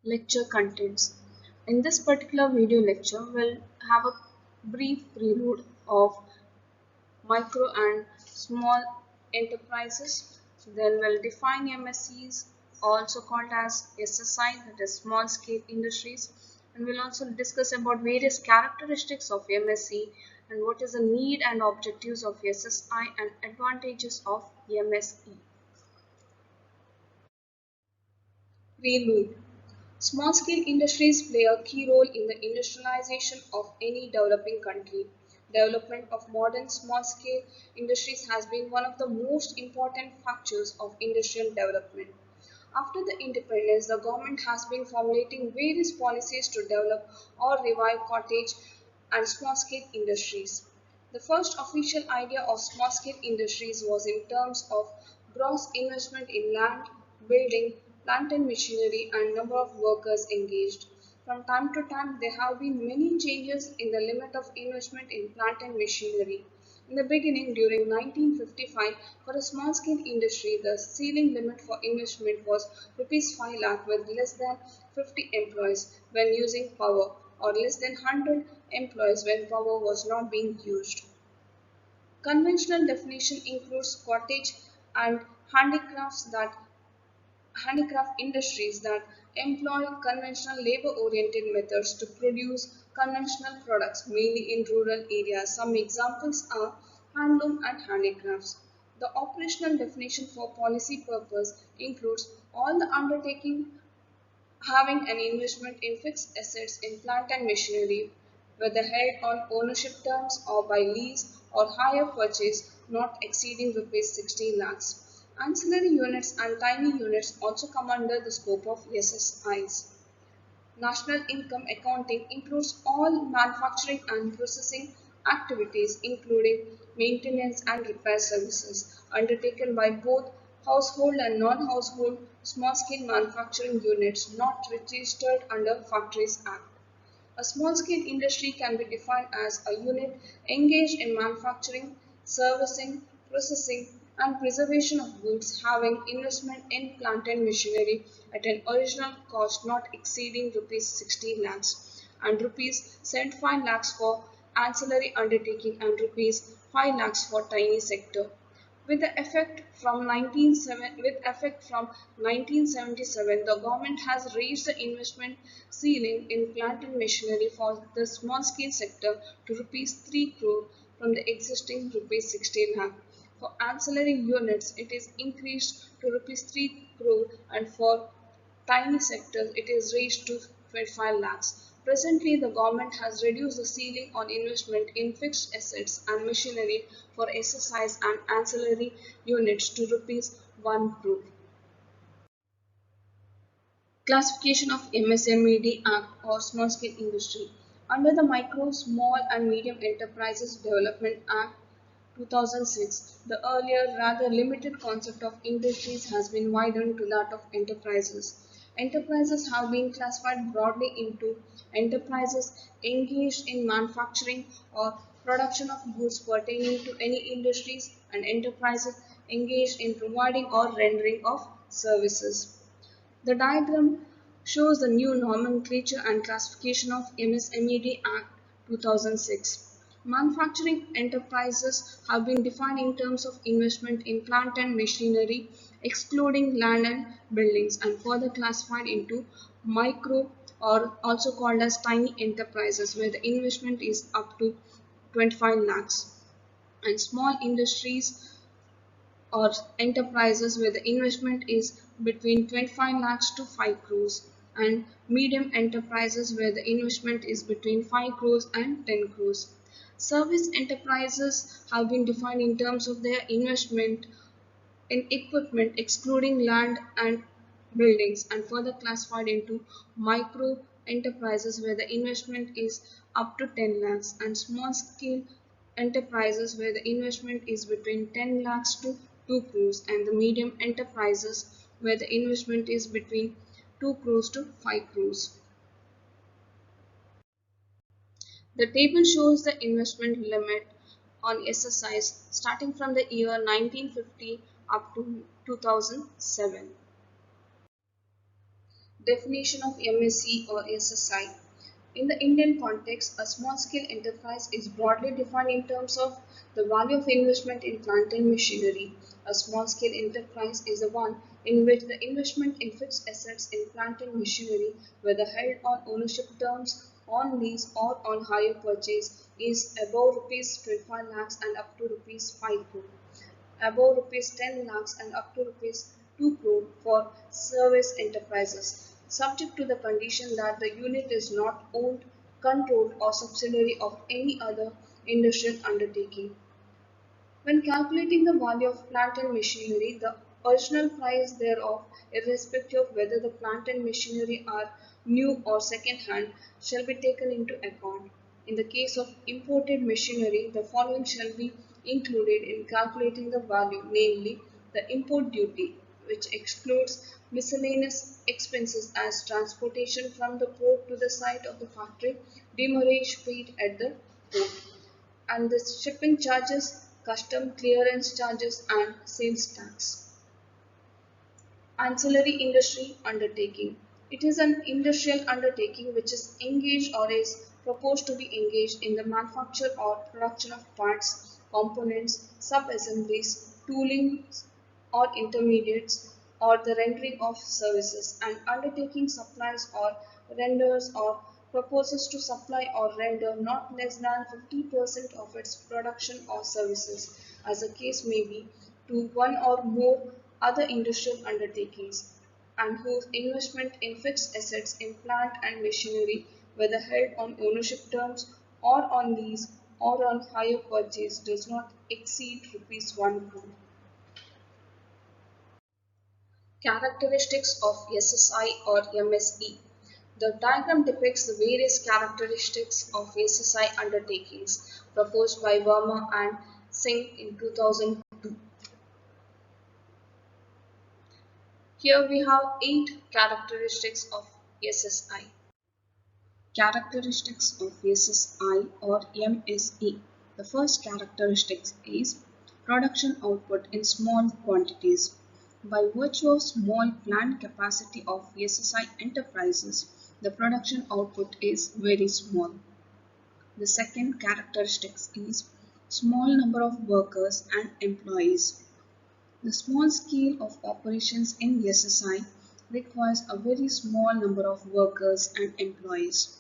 Lecture contents. In this particular video lecture, we'll have a brief prelude of micro and small enterprises. Then we'll define MSCs, also called as SSI, that is small scale industries. And we'll also discuss about various characteristics of MSC and what is the need and objectives of SSI and advantages of MSE. Prelude. Small-scale industries play a key role in the industrialization of any developing country. Development of modern small-scale industries has been one of the most important factors of industrial development. After the independence, the government has been formulating various policies to develop or revive cottage and small-scale industries. The first official idea of small-scale industries was in terms of gross investment in land, building, plant and machinery, and number of workers engaged. From time to time, there have been many changes in the limit of investment in plant and machinery. In the beginning, during 1955, for a small-scale industry, the ceiling limit for investment was Rs 5 lakh with less than 50 employees when using power, or less than 100 employees when power was not being used. Conventional definition includes cottage and handicraft industries that employ conventional labor-oriented methods to produce conventional products, mainly in rural areas. Some examples are handloom and handicrafts. The operational definition for policy purpose includes all the undertaking having an investment in fixed assets in plant and machinery, whether held on ownership terms or by lease or hire purchase, not exceeding Rs 60 lakhs. Ancillary units and tiny units also come under the scope of SSIs. National income accounting includes all manufacturing and processing activities, including maintenance and repair services, undertaken by both household and non-household small-scale manufacturing units not registered under Factories Act. A small-scale industry can be defined as a unit engaged in manufacturing, servicing, processing, and preservation of goods having investment in plant and machinery at an original cost not exceeding Rs 60 lakhs and Rs 75 lakhs for ancillary undertaking and Rs 5 lakhs for tiny sector. With effect from 1977, the government has raised the investment ceiling in plant and machinery for the small-scale sector to Rs 3 crore from the existing Rs 60 lakh. For ancillary units, it is increased to Rs 3 crore, and for tiny sectors, it is raised to 25 lakhs. Presently, the government has reduced the ceiling on investment in fixed assets and machinery for SSIs and ancillary units to Rs 1 crore. Classification of MSMED Act or Small Scale Industry. Under the Micro, Small and Medium Enterprises Development Act 2006, the earlier rather limited concept of industries has been widened to that of enterprises. Enterprises have been classified broadly into enterprises engaged in manufacturing or production of goods pertaining to any industries and enterprises engaged in providing or rendering of services. The diagram shows the new nomenclature and classification of MSMED Act 2006. Manufacturing enterprises have been defined in terms of investment in plant and machinery, excluding land and buildings, and further classified into micro or also called as tiny enterprises, where the investment is up to 25 lakhs, and small industries or enterprises where the investment is between 25 lakhs to 5 crores, and medium enterprises where the investment is between 5 crores and 10 crores. Service enterprises have been defined in terms of their investment in equipment excluding land and buildings, and further classified into micro enterprises where the investment is up to 10 lakhs, and small scale enterprises where the investment is between 10 lakhs to 2 crores, and the medium enterprises where the investment is between 2 crores to 5 crores. The table shows the investment limit on SSIs starting from the year 1950 up to 2007. Definition of MSE or SSI. In the Indian context, a small-scale enterprise is broadly defined in terms of the value of investment in plant and machinery. A small-scale enterprise is the one in which the investment in fixed assets in plant and machinery, whether held on ownership terms, on lease or on hire purchase, is above rupees 25 lakhs and up to rupees 5 crore, above rupees 10 lakhs and up to rupees 2 crore for service enterprises, subject to the condition that the unit is not owned, controlled or subsidiary of any other industrial undertaking. When calculating the value of plant and machinery, the original price thereof, irrespective of whether the plant and machinery are new or second-hand, shall be taken into account. In the case of imported machinery, the following shall be included in calculating the value, namely the import duty, which excludes miscellaneous expenses as transportation from the port to the site of the factory, demurrage paid at the port, and the shipping charges, custom clearance charges and sales tax. Ancillary industry undertaking. It is an industrial undertaking which is engaged or is proposed to be engaged in the manufacture or production of parts, components, sub-assemblies, tooling or intermediates, or the rendering of services, and undertaking supplies or renders or proposes to supply or render not less than 50% of its production or services, as the case may be, to one or more other industrial undertakings, and whose investment in fixed assets in plant and machinery, whether held on ownership terms or on lease or on hire purchase, does not exceed rupees 1 crore. Characteristics of SSI or MSE. The diagram depicts the various characteristics of SSI undertakings proposed by Verma and Singh in 2002. Here we have 8 characteristics of SSI. Characteristics of SSI or MSE. The first characteristic is production output in small quantities. By virtue of small plant capacity of SSI enterprises, the production output is very small. The second characteristic is small number of workers and employees. The small scale of operations in SSI requires a very small number of workers and employees.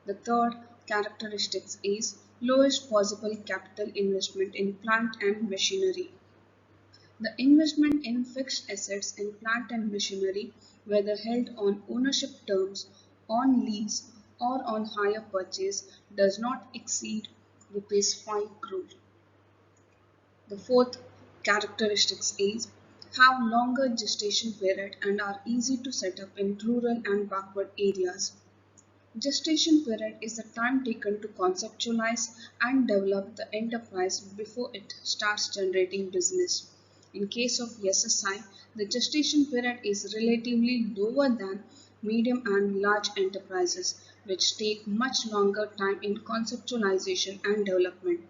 The third characteristic is lowest possible capital investment in plant and machinery. The investment in fixed assets in plant and machinery, whether held on ownership terms, on lease, or on hire purchase, does not exceed rupees 5 crore. The fourth characteristic is have longer gestation period and are easy to set up in rural and backward areas. Gestation period is the time taken to conceptualize and develop the enterprise before it starts generating business. In case of SSI, the gestation period is relatively lower than medium and large enterprises, which take much longer time in conceptualization and development.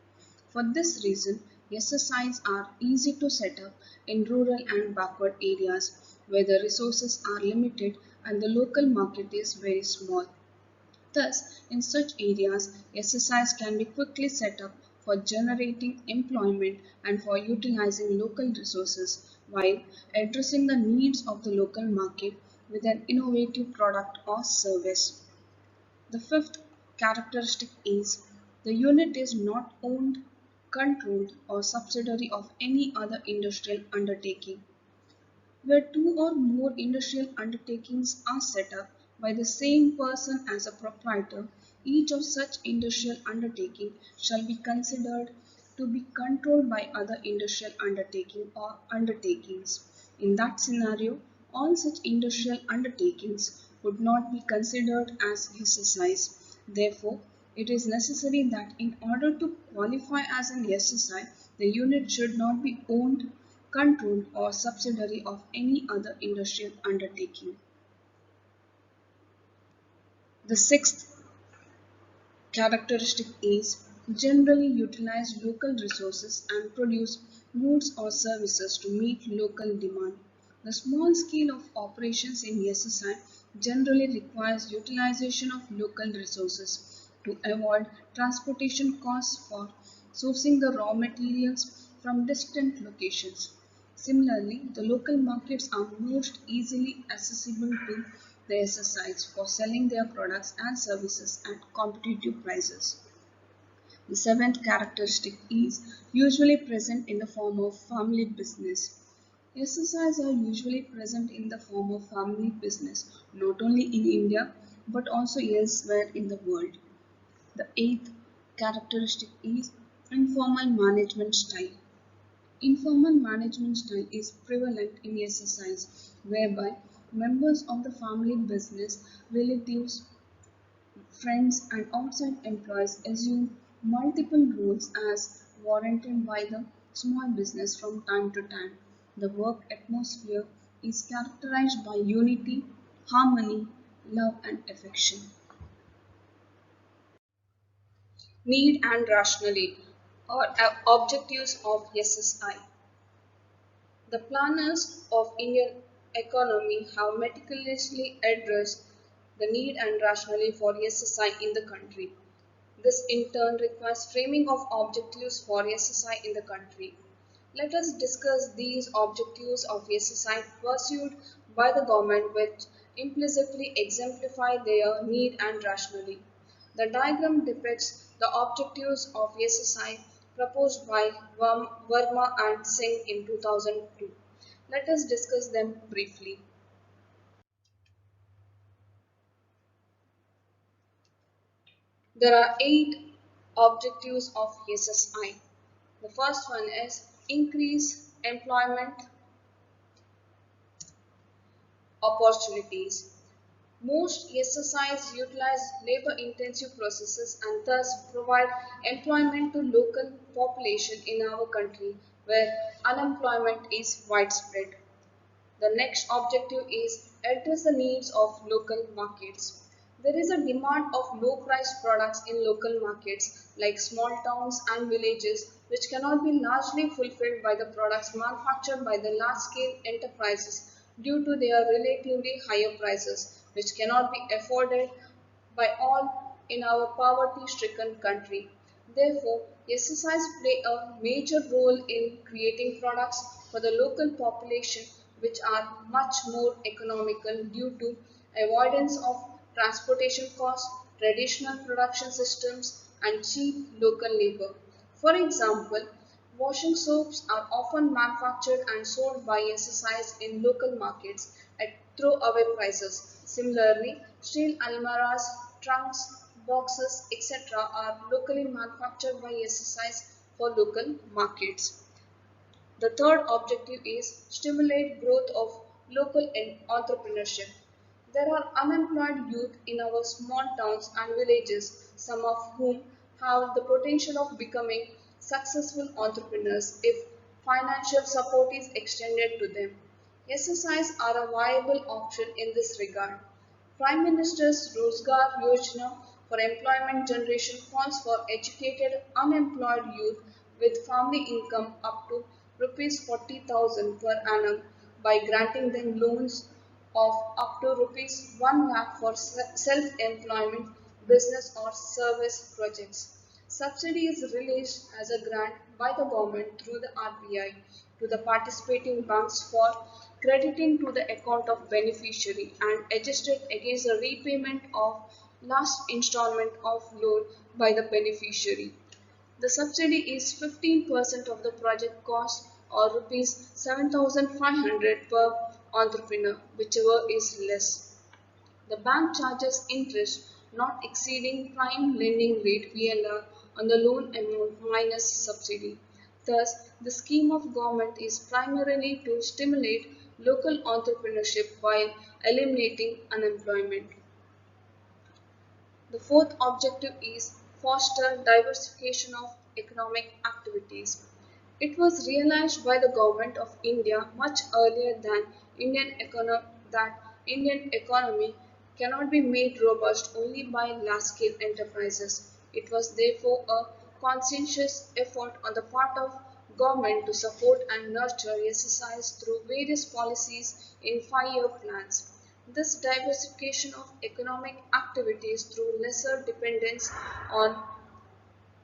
For this reason, SSIs are easy to set up in rural and backward areas where the resources are limited and the local market is very small. Thus, in such areas, SSIs can be quickly set up for generating employment and for utilizing local resources while addressing the needs of the local market with an innovative product or service. The fifth characteristic is the unit is not owned, controlled, or subsidiary of any other industrial undertaking. Where two or more industrial undertakings are set up by the same person as a proprietor, each of such industrial undertaking shall be considered to be controlled by other industrial undertaking or undertakings. In that scenario, all such industrial undertakings would not be considered as SSIs. Therefore, It is necessary that in order to qualify as an SSI, the unit should not be owned, controlled, or subsidiary of any other industrial undertaking. The sixth characteristic is generally utilize local resources and produce goods or services to meet local demand. The small scale of operations in SSI generally requires utilization of local resources to avoid transportation costs for sourcing the raw materials from distant locations. Similarly, the local markets are most easily accessible to the SSIs for selling their products and services at competitive prices. The seventh characteristic is usually present in the form of family business. SSIs are usually present in the form of family business, not only in India but also elsewhere in the world. The eighth characteristic is informal management style. Informal management style is prevalent in SSIs, whereby members of the family business, relatives, friends, and outside employees assume multiple roles as warranted by the small business from time to time. The work atmosphere is characterized by unity, harmony, love, and affection. Need and rationally, or objectives of SSI. The planners of Indian economy have meticulously addressed the need and rationale for SSI in the country. This in turn requires framing of objectives for SSI in the country. Let us discuss these objectives of SSI pursued by the government which implicitly exemplify their need and rationale. The diagram depicts the objectives of SSI proposed by Verma and Singh in 2002. Let us discuss them briefly. There are 8 objectives of SSI. The first one is increase employment opportunities. Most SSIs utilize labor-intensive processes and thus provide employment to local population in our country where unemployment is widespread. The next objective is address the needs of local markets. There is a demand of low-priced products in local markets like small towns and villages which cannot be largely fulfilled by the products manufactured by the large-scale enterprises due to their relatively higher prices which cannot be afforded by all in our poverty-stricken country. Therefore, SSIs play a major role in creating products for the local population which are much more economical due to avoidance of transportation costs, traditional production systems, and cheap local labor. For example, washing soaps are often manufactured and sold by SSIs in local markets at throwaway prices. Similarly, steel almirahs, trunks, boxes, etc. are locally manufactured by SSIs for local markets. The third objective is stimulate growth of local entrepreneurship. There are unemployed youth in our small towns and villages, some of whom have the potential of becoming successful entrepreneurs if financial support is extended to them. SSIs are a viable option in this regard. Prime Minister's Rozgar Yojana for employment generation calls for educated unemployed youth with family income up to rupees 40,000 per annum by granting them loans of up to rupees 1 lakh for self-employment, business or service projects. Subsidy is released as a grant by the government through the RBI to the participating banks for crediting to the account of beneficiary and adjusted against the repayment of last installment of loan by the beneficiary. The subsidy is 15% of the project cost or rupees 7,500 per entrepreneur, whichever is less. The bank charges interest not exceeding prime lending rate (PLR) on the loan amount minus subsidy. Thus, the scheme of government is primarily to stimulate local entrepreneurship while eliminating unemployment. The fourth objective is foster diversification of economic activities. It was realized by the government of India much earlier than that Indian economy cannot be made robust only by large-scale enterprises. It was therefore a conscientious effort on the part of government to support and nurture exercise through various policies in five-year plans. This diversification of economic activities through lesser dependence on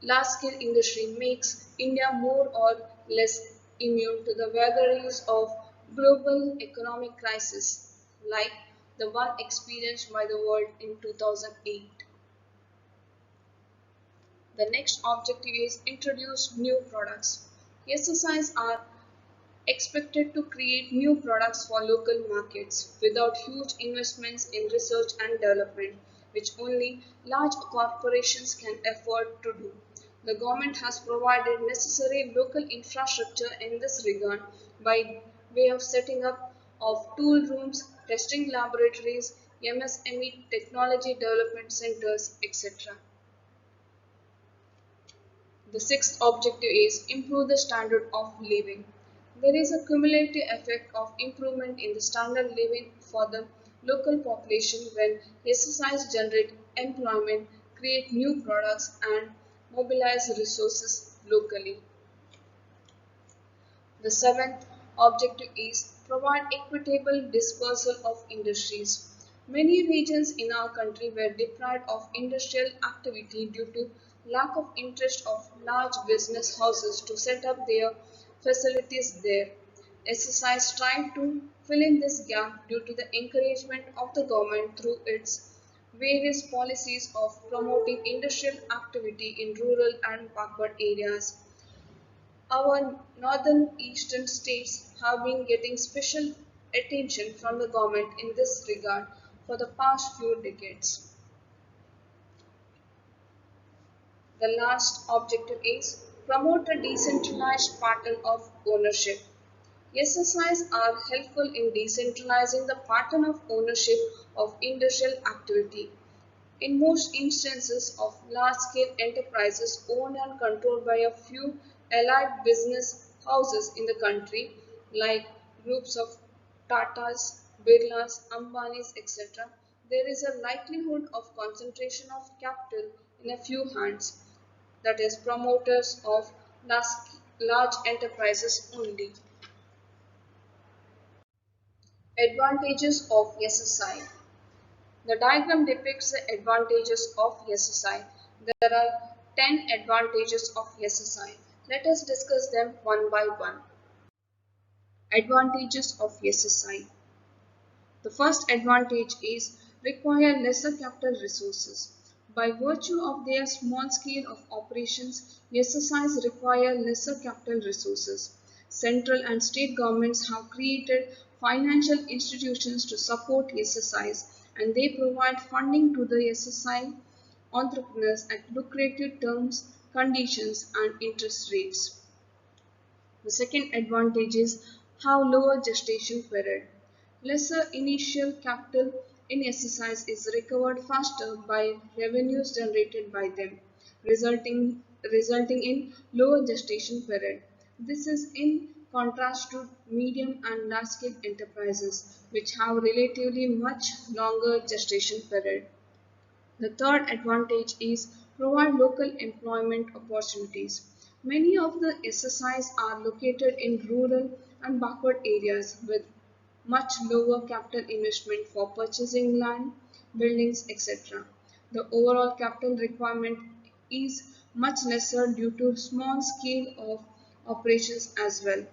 large-scale industry makes India more or less immune to the vagaries of global economic crisis, like the one experienced by the world in 2008. The next objective is introduce new products. SSIs are expected to create new products for local markets without huge investments in research and development, which only large corporations can afford to do. The government has provided necessary local infrastructure in this regard by way of setting up of tool rooms, testing laboratories, MSME technology development centers, etc. The sixth objective is improve the standard of living. There is a cumulative effect of improvement in the standard living for the local population when exercise generate employment, create new products and mobilize resources locally. The seventh objective is provide equitable dispersal of industries. Many regions in our country were deprived of industrial activity due to lack of interest of large business houses to set up their facilities there. SSI tried to fill in this gap due to the encouragement of the government through its various policies of promoting industrial activity in rural and backward areas. Our northern eastern states have been getting special attention from the government in this regard for the past few decades. The last objective is promote a decentralized pattern of ownership. SSIs are helpful in decentralizing the pattern of ownership of industrial activity. In most instances of large-scale enterprises owned and controlled by a few allied business houses in the country, like groups of Tatas, Birlas, Ambanis, etc., there is a likelihood of concentration of capital in a few hands, that is, promoters of large enterprises only. Advantages of SSI. The diagram depicts the advantages of SSI. There are 10 advantages of SSI. Let us discuss them one by one. Advantages of SSI. The first advantage is require lesser capital resources. By virtue of their small scale of operations, SSIs require lesser capital resources. Central and state governments have created financial institutions to support SSIs and they provide funding to the SSI entrepreneurs at lucrative terms, conditions and interest rates. The second advantage is have lower gestation period. Lesser initial capital in exercise is recovered faster by revenues generated by them, resulting in lower gestation period. This is in contrast to medium and large scale enterprises, which have relatively much longer gestation period. The third advantage is provide local employment opportunities. Many of the SSIs are located in rural and backward areas with much lower capital investment for purchasing land, buildings, etc. The overall capital requirement is much lesser due to small scale of operations as well.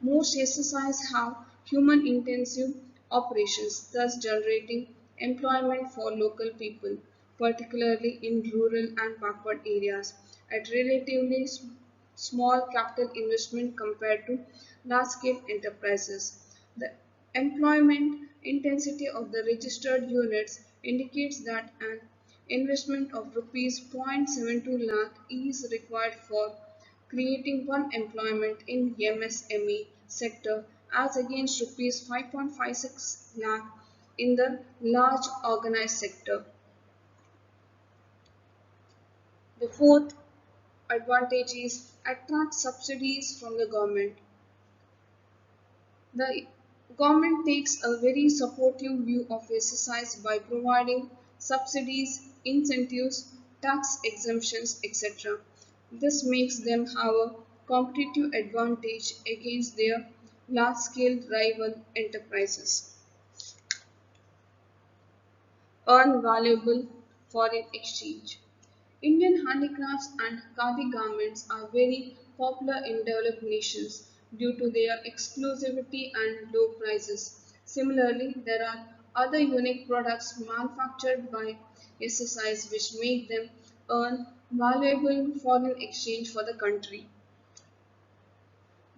Most SSIs have human intensive operations, thus generating employment for local people, particularly in rural and backward areas, at relatively small capital investment compared to large-scale enterprises. The employment intensity of the registered units indicates that an investment of rupees 0.72 lakh is required for creating one employment in MSME sector as against rupees 5.56 lakh in the large organized sector. The fourth advantage is attract subsidies from the government. The government takes a very supportive view of exercise by providing subsidies, incentives, tax exemptions, etc. This makes them have a competitive advantage against their large-scale rival enterprises. Earn valuable foreign exchange. Indian handicrafts and khadi garments are very popular in developed nations due to their exclusivity and low prices. Similarly, there are other unique products manufactured by SSIs which make them earn valuable foreign exchange for the country.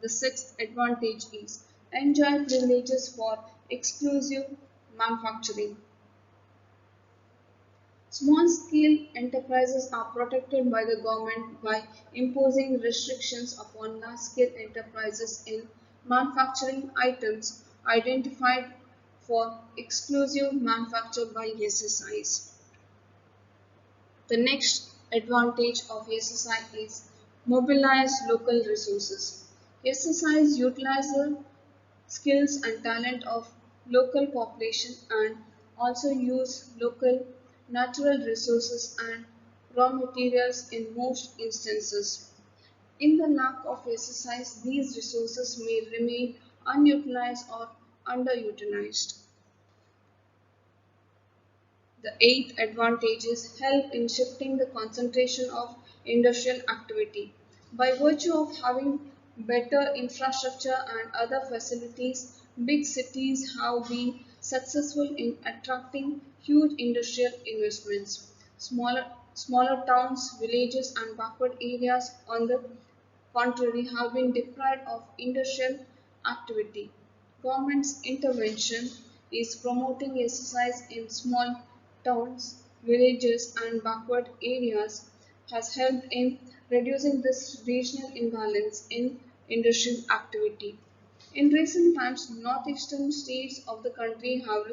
The sixth advantage is enjoy privileges for exclusive manufacturing. Small-scale enterprises are protected by the government by imposing restrictions upon large-scale enterprises in manufacturing items identified for exclusive manufacture by SSIs. The next advantage of SSI is mobilize local resources. SSIs utilize the skills and talent of local population and also use local natural resources and raw materials in most instances. In the lack of exercise, these resources may remain unutilized or underutilized. The eighth advantage is help in shifting the concentration of industrial activity. By virtue of having better infrastructure and other facilities, big cities have been successful in attracting huge industrial investments. Smaller towns, villages, and backward areas, on the contrary, have been deprived of industrial activity. Government's intervention is promoting exercise in small towns, villages, and backward areas has helped in reducing this regional imbalance in industrial activity. In recent times, northeastern states of the country have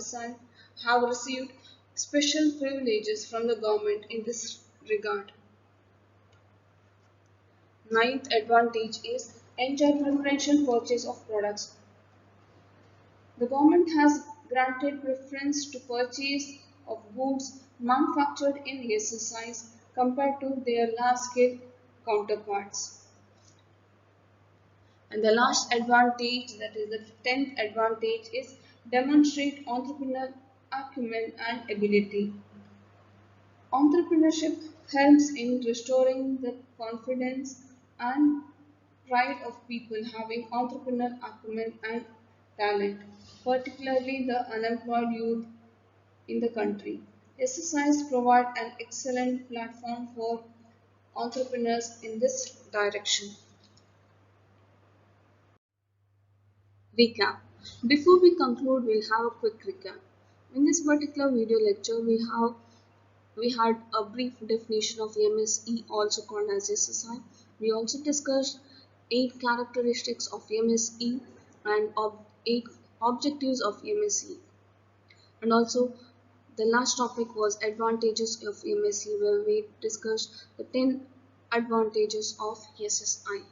received special privileges from the government in this regard. Ninth advantage is enjoy preferential purchase of products. The government has granted preference to purchase of goods manufactured in SSIs compared to their large-scale counterparts. And the last advantage, that is the 10th advantage, is demonstrate entrepreneurial acumen and ability. Entrepreneurship helps in restoring the confidence and pride of people having entrepreneurial acumen and talent, particularly the unemployed youth in the country. SSIs provide an excellent platform for entrepreneurs in this direction. Recap. Before we conclude, we'll have a quick recap. In this particular video lecture, we had a brief definition of MSE, also called as SSI. We also discussed 8 characteristics of MSE and 8 objectives of MSE. And also the last topic was advantages of MSE, where we discussed the 10 advantages of SSI.